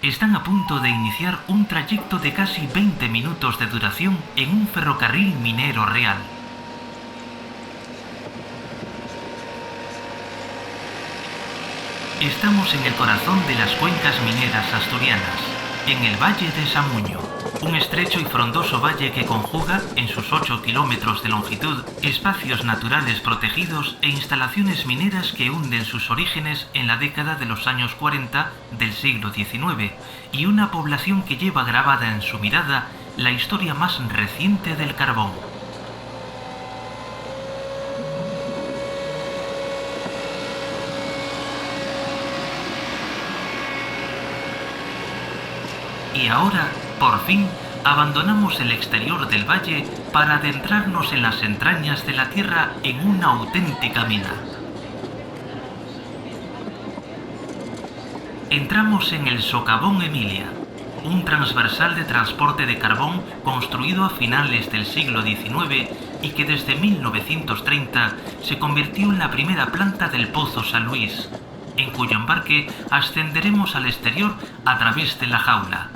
Están a punto de iniciar un trayecto de casi 20 minutos de duración en un ferrocarril minero real. Estamos en el corazón de las cuencas mineras asturianas, en el Valle de Samuño, un estrecho y frondoso valle que conjuga, en sus 8 kilómetros de longitud, espacios naturales protegidos e instalaciones mineras que hunden sus orígenes en la década de los años 40 del siglo XIX, y una población que lleva grabada en su mirada la historia más reciente del carbón. Y ahora, por fin, abandonamos el exterior del valle para adentrarnos en las entrañas de la tierra en una auténtica mina. Entramos en el Socavón Emilia, un transversal de transporte de carbón construido a finales del siglo XIX y que desde 1930 se convirtió en la primera planta del Pozo San Luis, en cuyo embarque ascenderemos al exterior a través de la jaula,